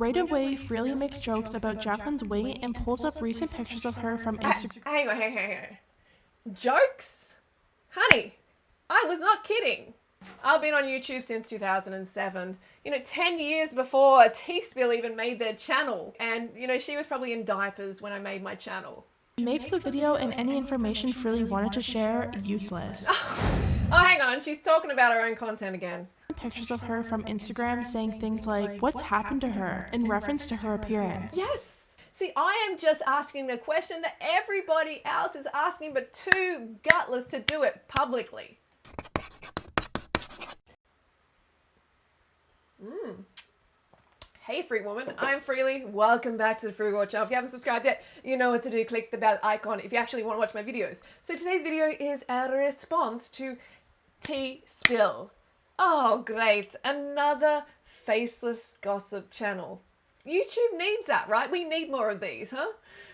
Right away, Freelee makes jokes about Jaclyn's weight and pulls up recent pictures of her from Instagram. Hang on. Jokes? Honey, I was not kidding. I've been on YouTube since 2007. 10 years before T-Spill even made their channel. And, she was probably in diapers when I made my channel. Makes the video and any information Freelee wanted to share useless. Oh, hang on. She's talking about her own content again. Pictures of her from Instagram saying things like, "What's happened to her?" in reference to her appearance. Yes. See, I am just asking the question that everybody else is asking, but too gutless to do it publicly. Hey, free woman. I'm Freelee. Welcome back to the Frugal channel. If you haven't subscribed yet, you know what to do. Click the bell icon if you actually want to watch my videos. So today's video is a response to T-Spill. Oh, great. Another faceless gossip channel. YouTube needs that, right? We need more of these, huh?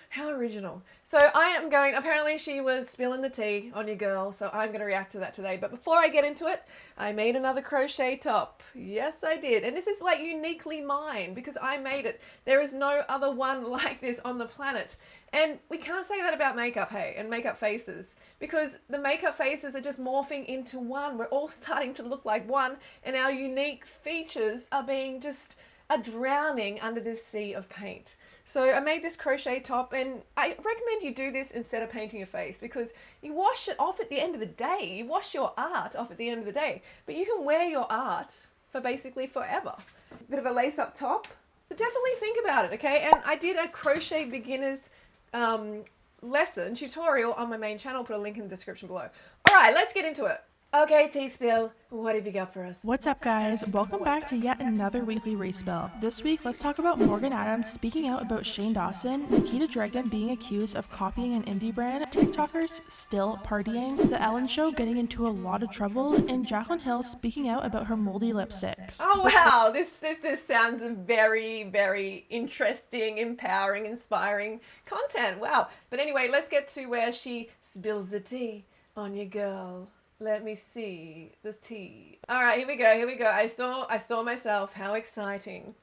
How original. So apparently she was spilling the tea on your girl, so I'm going to react to that today. But before I get into it, I made another crochet top. Yes, I did. And this is like uniquely mine because I made it. There is no other one like this on the planet. And we can't say that about makeup, hey, and makeup faces, because the makeup faces are just morphing into one. We're all starting to look like one, and our unique features are drowning under this sea of paint. So I made this crochet top, and I recommend you do this instead of painting your face because you wash it off at the end of the day. You wash your art off at the end of the day, but you can wear your art for basically forever. Bit of a lace up top. So definitely think about it, okay? And I did a crochet beginners lesson tutorial on my main channel. Put a link in the description below. All right, let's get into it. Okay, T-Spill, what have you got for us? What's up, guys? Welcome back to yet another weekly respill. This week, let's talk about Morgan Adams speaking out about Shane Dawson, Nikita Dragun being accused of copying an indie brand, TikTokers still partying, The Ellen Show getting into a lot of trouble, and Jaclyn Hill speaking out about her moldy lipsticks. Oh wow, this sounds very, very interesting, empowering, inspiring content. Wow. But anyway, let's get to where she spills the tea on your girl. Let me see this tea. All right, here we go. I saw myself. How exciting.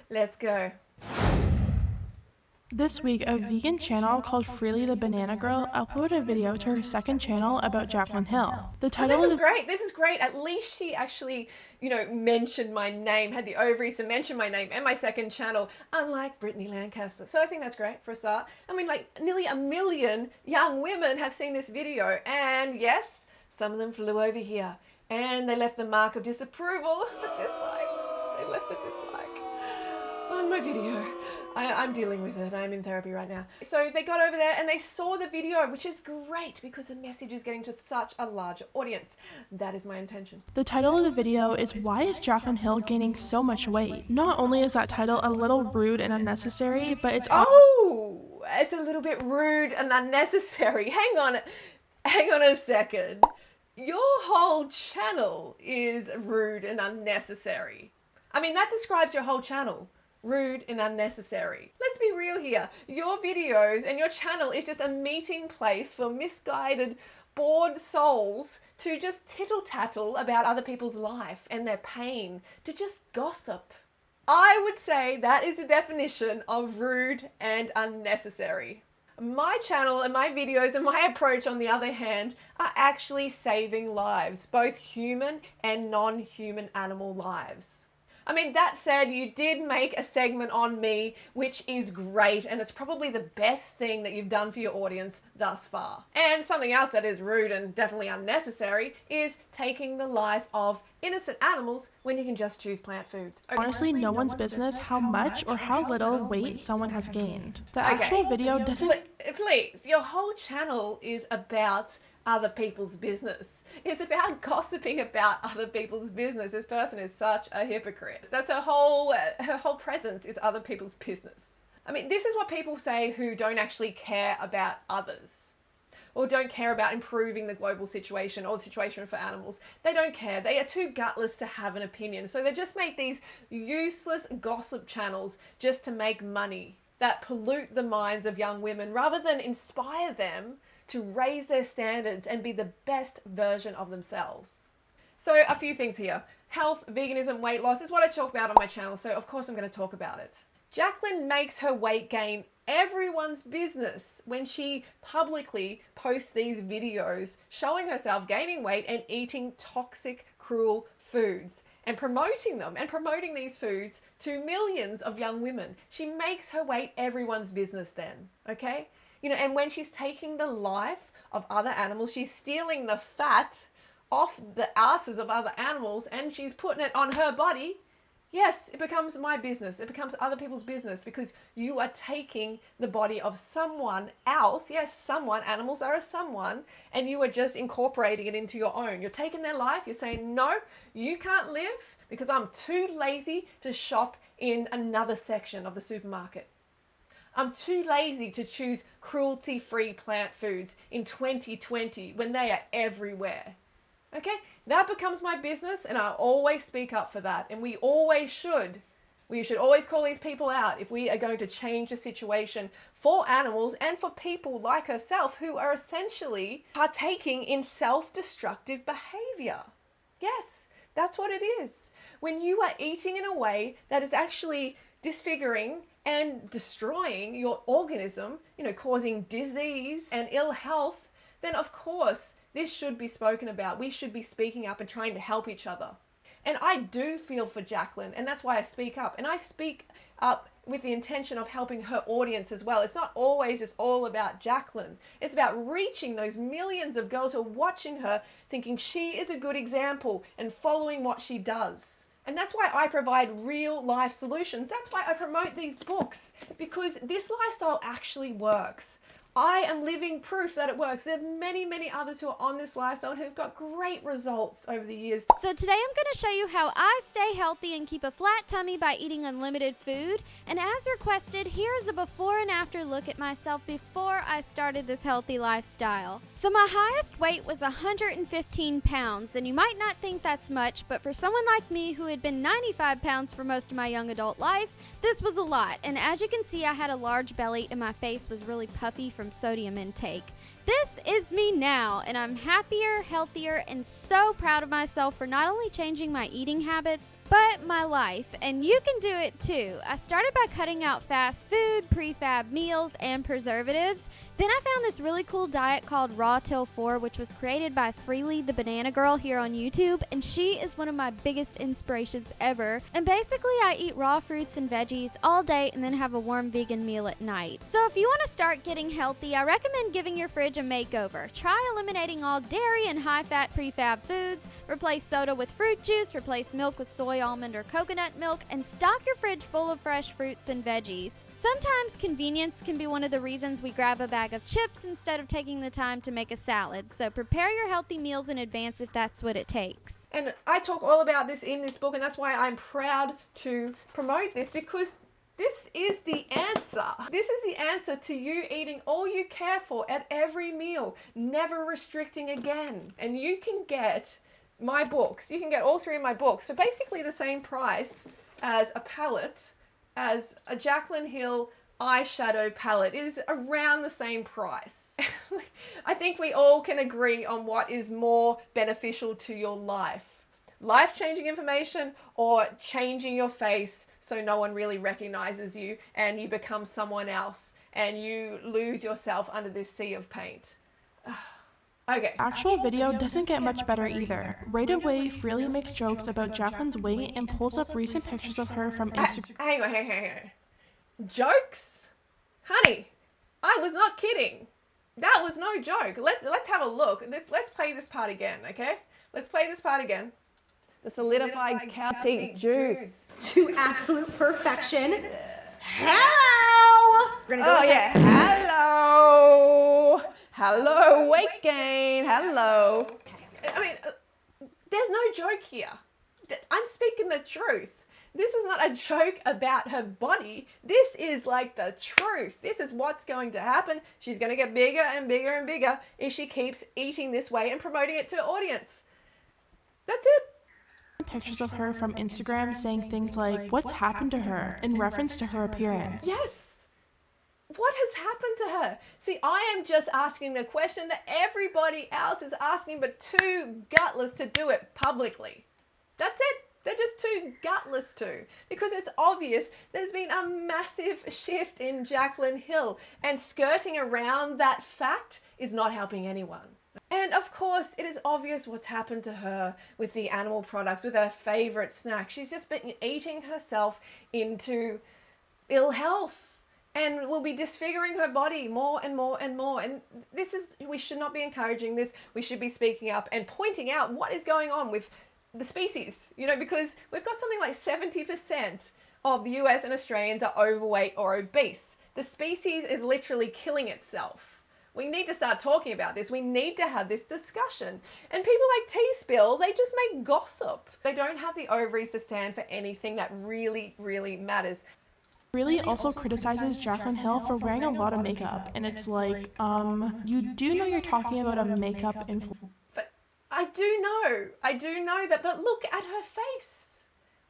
Let's go. This week, a vegan channel called Freelee the Banana Girl uploaded a video to her second channel about Jaclyn Hill. The title This is great. At least she actually, mentioned my name, had the ovaries to mention my name and my second channel, unlike Brittany Lancaster. So I think that's great for a start. I mean, like nearly 1 million young women have seen this video, and yes, some of them flew over here and they left the mark of disapproval, the dislikes. They left the dislike on my video. I'm dealing with it. I'm in therapy right now. So they got over there and they saw the video, which is great because the message is getting to such a larger audience. That is my intention. The title of the video is "Why is Jaclyn Hill gaining so much weight?" Not only is that title a little rude and unnecessary, but it's it's a little bit rude and unnecessary. Hang on a second. Your whole channel is rude and unnecessary. I mean, that describes your whole channel. Rude and unnecessary. Let's be real here. Your videos and your channel is just a meeting place for misguided, bored souls to just tittle-tattle about other people's life and their pain, to just gossip. I would say that is the definition of rude and unnecessary. My channel and my videos and my approach, on the other hand, are actually saving lives, both human and non-human animal lives. I mean, that said, you did make a segment on me, which is great, and it's probably the best thing that you've done for your audience thus far. And something else that is rude and definitely unnecessary is taking the life of innocent animals when you can just choose plant foods. Honestly, no one's business how much or how little weight someone has gained. The actual video doesn't... Please, your whole channel is about other people's business. It's about gossiping about other people's business. This person is such a hypocrite. That's her whole presence is other people's business. I mean, this is what people say who don't actually care about others, or don't care about improving the global situation or the situation for animals. They don't care. They are too gutless to have an opinion. So they just make these useless gossip channels just to make money that pollute the minds of young women rather than inspire them to raise their standards and be the best version of themselves. So a few things here. Health, veganism, weight loss is what I talk about on my channel, so of course I'm going to talk about it. Jaclyn makes her weight gain everyone's business when she publicly posts these videos showing herself gaining weight and eating toxic, cruel foods and promoting them and promoting these foods to millions of young women. She makes her weight everyone's business then, okay? And when she's taking the life of other animals, she's stealing the fat off the asses of other animals and she's putting it on her body. Yes, it becomes my business. It becomes other people's business because you are taking the body of someone else. Yes, someone, animals are a someone, and you are just incorporating it into your own. You're taking their life. You're saying, no, you can't live because I'm too lazy to shop in another section of the supermarket. I'm too lazy to choose cruelty-free plant foods in 2020 when they are everywhere. Okay, that becomes my business and I always speak up for that. And we always should. We should always call these people out if we are going to change the situation for animals and for people like herself who are essentially partaking in self-destructive behavior. Yes, that's what it is. When you are eating in a way that is actually disfiguring and destroying your organism, causing disease and ill health, then of course, this should be spoken about. We should be speaking up and trying to help each other. And I do feel for Jaclyn, and that's why I speak up. And I speak up with the intention of helping her audience as well. It's not always just all about Jaclyn. It's about reaching those millions of girls who are watching her, thinking she is a good example and following what she does. And that's why I provide real life solutions. That's why I promote these books, because this lifestyle actually works. I am living proof that it works. There are many, many others who are on this lifestyle who've got great results over the years. So today I'm going to show you how I stay healthy and keep a flat tummy by eating unlimited food. And as requested, here's a before and after look at myself before I started this healthy lifestyle. So my highest weight was 115 pounds, and you might not think that's much, but for someone like me who had been 95 pounds for most of my young adult life, this was a lot. And as you can see, I had a large belly and my face was really puffy from sodium intake. This is me now, and I'm happier, healthier, and so proud of myself for not only changing my eating habits, but my life, and you can do it too. I started by cutting out fast food, prefab meals, and preservatives. Then I found this really cool diet called Raw Till 4, which was created by Freelee, the banana girl here on YouTube, and she is one of my biggest inspirations ever. And basically, I eat raw fruits and veggies all day and then have a warm vegan meal at night. So if you want to start getting healthy, I recommend giving your fridge a makeover. Try eliminating all dairy and high-fat prefab foods, replace soda with fruit juice, replace milk with soy, almond, or coconut milk, and stock your fridge full of fresh fruits and veggies. Sometimes convenience can be one of the reasons we grab a bag of chips instead of taking the time to make a salad. So prepare your healthy meals in advance if that's what it takes. And I talk all about this in this book, and that's why I'm proud to promote this, because this is the answer. This is the answer to you eating all you care for at every meal, never restricting again. And you can get my books. You can get all three of my books. So basically the same price as a palette, as a Jaclyn Hill eyeshadow palette. It is around the same price. I think we all can agree on what is more beneficial to your life. Life-changing information or changing your face so no one really recognizes you and you become someone else and you lose yourself under this sea of paint. Okay. Actual video doesn't get much better either. Right away, Freelee makes jokes about Jaclyn's weight and pulls up recent pictures of her from Instagram. Hang on. Jokes? Honey, I was not kidding. That was no joke. Let's have a look. Let's play this part again, okay? Let's play this part again. The solidified cow teat juice. To absolute perfection. Hello! Oh yeah, hello, weight gain, hello. I mean, there's no joke here. I'm speaking the truth. This is not a joke about her body. This is like the truth. This is what's going to happen. She's going to get bigger and bigger and bigger if she keeps eating this way and promoting it to her audience. That's it. Pictures of her from Instagram saying things like, "What's happened to her?" in reference to her appearance. Yes. What has happened to her? See, I am just asking the question that everybody else is asking, but too gutless to do it publicly. That's it. They're just too gutless to, because it's obvious there's been a massive shift in Jaclyn Hill, and skirting around that fact is not helping anyone. And of course, it is obvious what's happened to her with the animal products, with her favorite snack. She's just been eating herself into ill health and will be disfiguring her body more and more and more. And we should not be encouraging this. We should be speaking up and pointing out what is going on with the species, because we've got something like 70% of the US and Australians are overweight or obese. The species is literally killing itself. We need to start talking about this. We need to have this discussion. And people like T-Spill, they just make gossip. They don't have the ovaries to stand for anything that really, really matters. Freelee also criticizes Jaclyn Hill for wearing a lot of makeup, and it's like, you do know you're talking about a makeup influencer. But I do know that, but look at her face.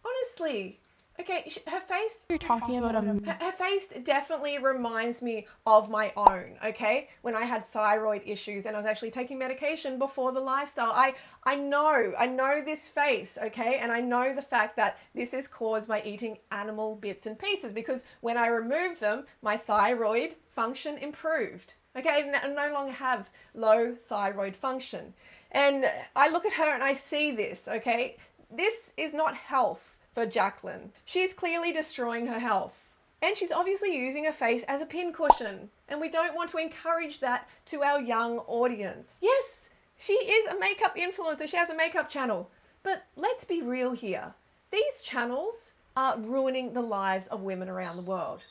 Honestly. Okay, her face... You're talking about a... Her face definitely reminds me of my own, okay? When I had thyroid issues and I was actually taking medication before the lifestyle. I know this face, okay? And I know the fact that this is caused by eating animal bits and pieces, because when I removed them, my thyroid function improved. Okay, I no longer have low thyroid function. And I look at her and I see this, okay? This is not health for Jaclyn. She's clearly destroying her health. And she's obviously using her face as a pincushion. And we don't want to encourage that to our young audience. Yes, she is a makeup influencer. She has a makeup channel. But let's be real here. These channels are ruining the lives of women around the world.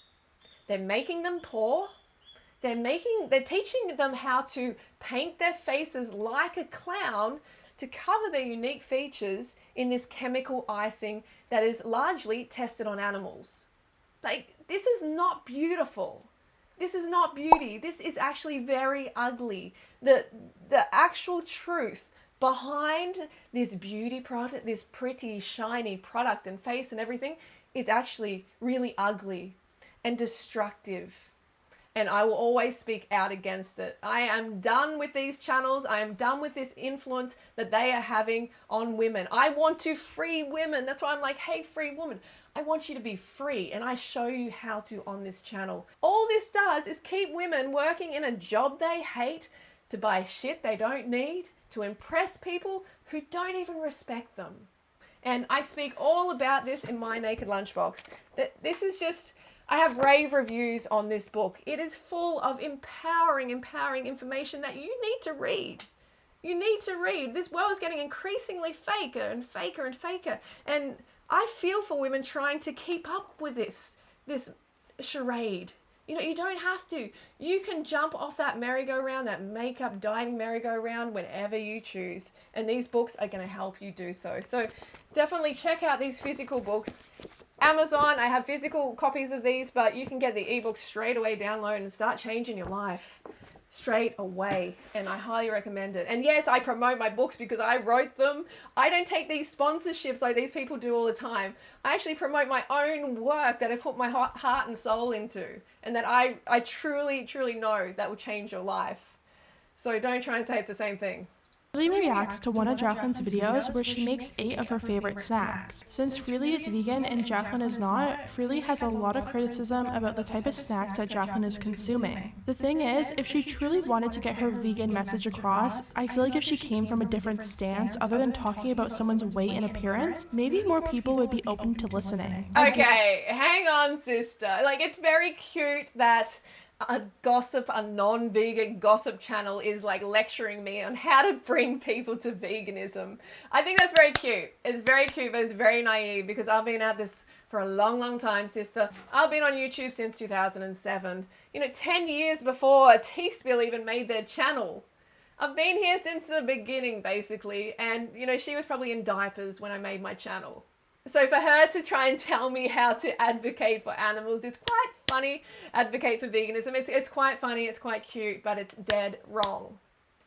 They're making them poor. They're teaching them how to paint their faces like a clown to cover their unique features in this chemical icing that is largely tested on animals. Like, this is not beautiful. This is not beauty. This is actually very ugly. The actual truth behind this beauty product, this pretty shiny product and face and everything, is actually really ugly and destructive. And I will always speak out against it. I am done with these channels. I am done with this influence that they are having on women. I want to free women. That's why I'm like, hey, free woman. I want you to be free, and I show you how to on this channel. All this does is keep women working in a job they hate, to buy shit they don't need, to impress people who don't even respect them. And I speak all about this in my Naked Lunchbox. This is just... I have rave reviews on this book. It is full of empowering information that you need to read. You need to read. This world is getting increasingly faker and faker and faker. And I feel for women trying to keep up with this charade. You don't have to. You can jump off that merry-go-round, that makeup dieting merry-go-round whenever you choose. And these books are going to help you do so. So definitely check out these physical books. Amazon, I have physical copies of these, but you can get the ebook straight away, download, and start changing your life straight away. And I highly recommend it. And yes, I promote my books because I wrote them. I don't take these sponsorships like these people do all the time. I actually promote my own work that I put my heart and soul into, and that I truly, truly know that will change your life. So don't try and say it's the same thing. Freelee reacts to one of Jaclyn's videos where she makes 8 of her favorite snacks. Since Freelee is vegan and Jaclyn is not, Freelee has a lot of criticism about the type of snacks that Jaclyn is consuming. The thing is, if she truly wanted to get her vegan message across, I feel like if she came from a different stance other than talking about someone's weight and appearance, maybe more people would be open to listening. Okay, hang on, sister. Like, it's very cute that a non-vegan gossip channel is like lecturing me on how to bring people to veganism. I think that's very cute. It's very cute, but it's very naive, because I've been at this for a long, long time, sister. I've been on YouTube since 2007. 10 years before T-Spill even made their channel. I've been here since the beginning, basically. And, she was probably in diapers when I made my channel. So for her to try and tell me how to advocate for animals is quite funny. Advocate for veganism. It's quite funny, it's quite cute, but it's dead wrong.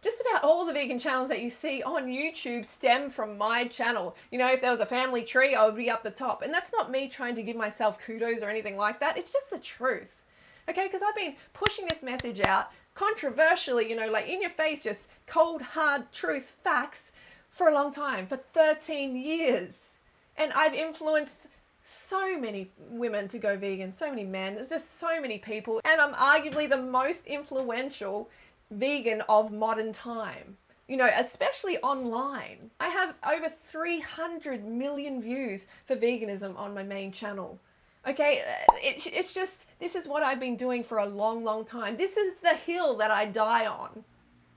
Just about all the vegan channels that you see on YouTube stem from my channel. If there was a family tree, I would be up the top. And that's not me trying to give myself kudos or anything like that. It's just the truth. Okay, because I've been pushing this message out controversially, you know, like in your face, just cold, hard truth, facts for a long time, for 13 years. And I've influenced so many women to go vegan, so many men, there's just so many people. And I'm arguably the most influential vegan of modern time. You know, especially online. I have over 300 million views for veganism on my main channel. Okay, it's just, this is what I've been doing for a long, long time. This is the hill that I die on.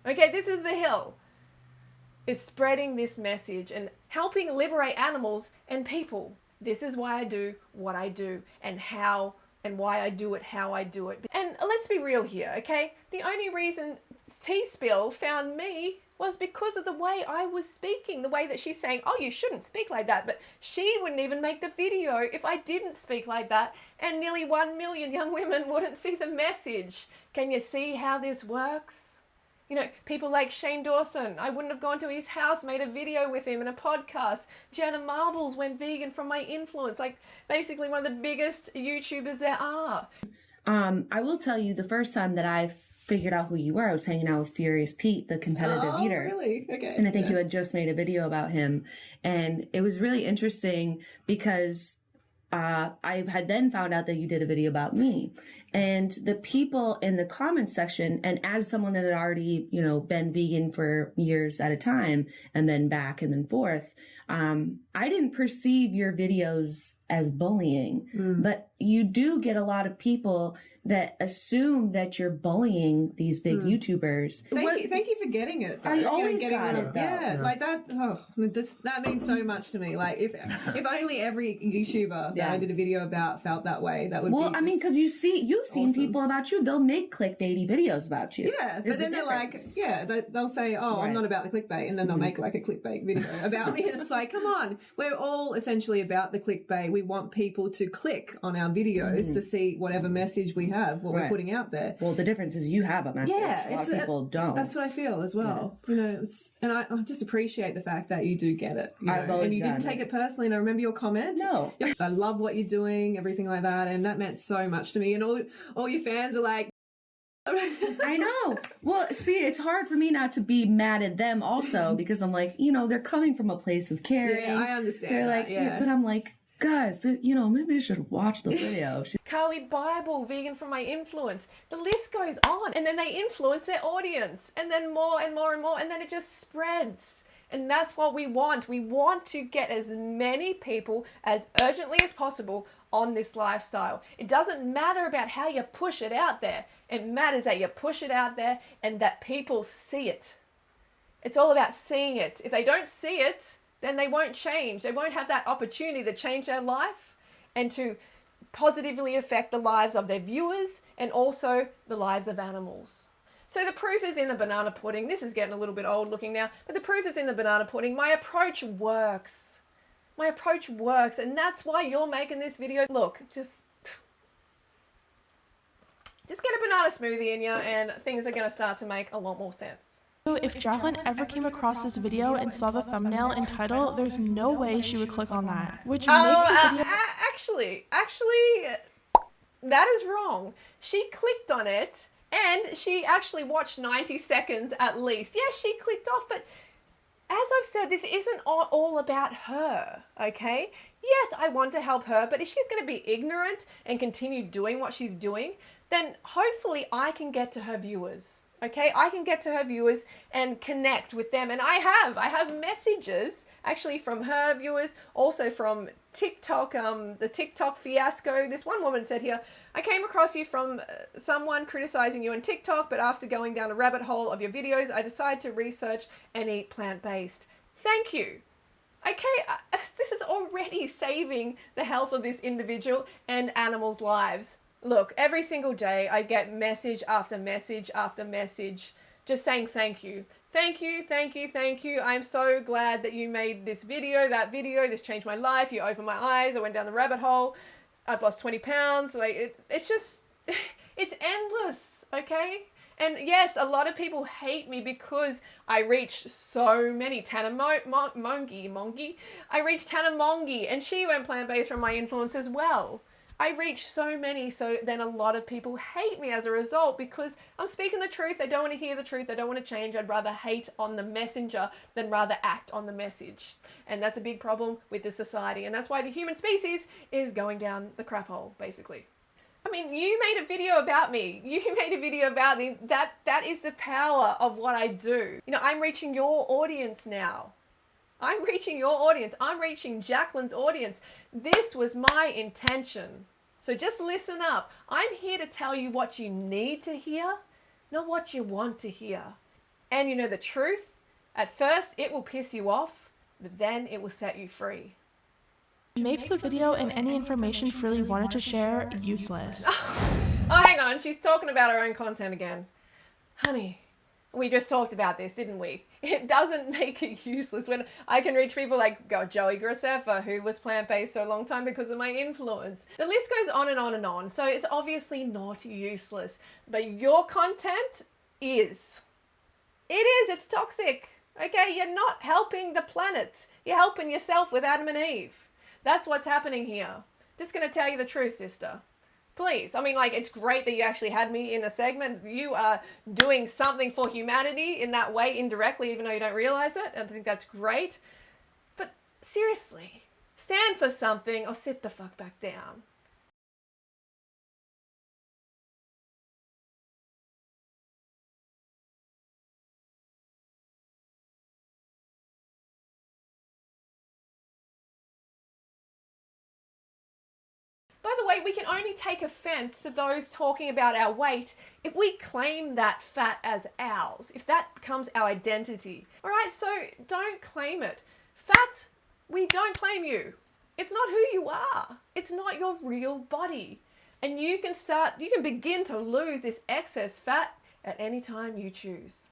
Okay, this is the hill. Is spreading this message and helping liberate animals and people. This is why I do what I do and how and why I do it, how I do it. And let's be real here, okay? The only reason T-Spill found me was because of the way I was speaking, the way that she's saying, oh, you shouldn't speak like that. But she wouldn't even make the video if I didn't speak like that. And nearly 1 million young women wouldn't see the message. Can you see how this works? You know, people like Shane Dawson, I wouldn't have gone to his house, made a video with him and a podcast. Jenna Marbles went vegan from my influence, like basically one of the biggest YouTubers there are. I will tell you, the first time that I figured out who you were, I was hanging out with Furious Pete, the competitive eater. Oh, really? Okay. And I think you had just made a video about him. And it was really interesting because I had then found out that you did a video about me. And the people in the comments section, and as someone that had already, you know, been vegan for years at a time, and then back and then forth, I didn't perceive your videos as bullying, but you do get a lot of people that assume that you're bullying these big YouTubers. Thank you for getting it. Though. I always got it, though. Yeah, like that. Oh, that means so much to me. Like if only every YouTuber that I did a video about felt that way, that would. Well, be I mean, because you've seen awesome. people about you. They'll make clickbaity videos about you. Yeah, There's but then they're like, they'll say, "Oh, I'm not about the clickbait," and then they'll make like a clickbait video about me. It's like, come on, we're all essentially about the clickbait. We want people to click on our videos to see whatever message we have, what we're putting out there. Well, the difference is you have a message. Yeah, a lot of people don't. That's what I feel as well. Yeah. You know, and I just appreciate the fact that you do get it. You I've know? always And you didn't take it personally. And I remember your comment. No, I love what you're doing, everything like that, and that meant so much to me. And all your fans are like. I know. Well, see, it's hard for me not to be mad at them also because I'm like, you know, they're coming from a place of caring. Yeah, I understand. They're like, but I'm like, guys, you know, maybe you should watch the video. Carly Bible, vegan from my influence. The list goes on. And then they influence their audience. And then more and more and more. And then it just spreads. And that's what we want. We want to get as many people as urgently as possible on this lifestyle. It doesn't matter about how you push it out there. It matters that you push it out there and that people see it. It's all about seeing it. If they don't see it, then they won't change. They won't have that opportunity to change their life and to positively affect the lives of their viewers and also the lives of animals. So the proof is in the banana pudding. This is getting a little bit old looking now, but the proof is in the banana pudding. My approach works. My approach works, and that's why you're making this video. Look, just get a banana smoothie in you and things are going to start to make a lot more sense. If Jaclyn ever came across this video and saw the thumbnail and title, there's no way she would click on that. Which makes the video... Actually, that is wrong. She clicked on it and she actually watched 90 seconds at least. Yeah, she clicked off, but as I've said, this isn't all about her, okay? Yes, I want to help her, but if she's going to be ignorant and continue doing what she's doing, then hopefully I can get to her viewers. Okay, I can get to her viewers and connect with them. And I have messages actually from her viewers, also from TikTok, the TikTok fiasco. This one woman said here, I came across you from someone criticizing you on TikTok, but after going down a rabbit hole of your videos, I decided to research and eat plant-based. Thank you. Okay, this is already saving the health of this individual and animals' lives. Look, every single day I get message after message after message just saying thank you. Thank you, thank you, thank you. I'm so glad that you made this video, that video. This changed my life. You opened my eyes. I went down the rabbit hole. I've lost 20 pounds. Like, it's just, it's endless, okay? And yes, a lot of people hate me because I reached so many. Tana Mongi. I reached Tana Mongi and she went plant-based from my influence as well. I reach so many, so then a lot of people hate me as a result because I'm speaking the truth. They don't want to hear the truth. They don't want to change. I'd rather hate on the messenger than rather act on the message. And that's a big problem with this society. And that's why the human species is going down the crap hole, basically. I mean, you made a video about me. You made a video about me. That is the power of what I do. You know, I'm reaching your audience now. I'm reaching your audience. I'm reaching Jaclyn's audience. This was my intention. So just listen up. I'm here to tell you what you need to hear, not what you want to hear. And you know the truth? At first, it will piss you off, but then it will set you free. Makes the video and any information Freelee wanted to share useless. Oh, hang on. She's talking about her own content again. Honey, we just talked about this, didn't we? It doesn't make it useless when I can reach people like Joey Graceffa, who was plant-based for a long time because of my influence. The list goes on and on and on, so it's obviously not useless. But your content is. It is. It's toxic. Okay, you're not helping the planet. You're helping yourself with Adam and Eve. That's what's happening here. Just gonna tell you the truth, sister. Please. I mean, like, it's great that you actually had me in a segment. You are doing something for humanity in that way, indirectly, even though you don't realize it. And I think that's great. But seriously, stand for something or sit the fuck back down. By the way, we can only take offense to those talking about our weight if we claim that fat as ours, if that becomes our identity. All right, so don't claim it. Fat, we don't claim you. It's not who you are. It's not your real body. And you can begin to lose this excess fat at any time you choose.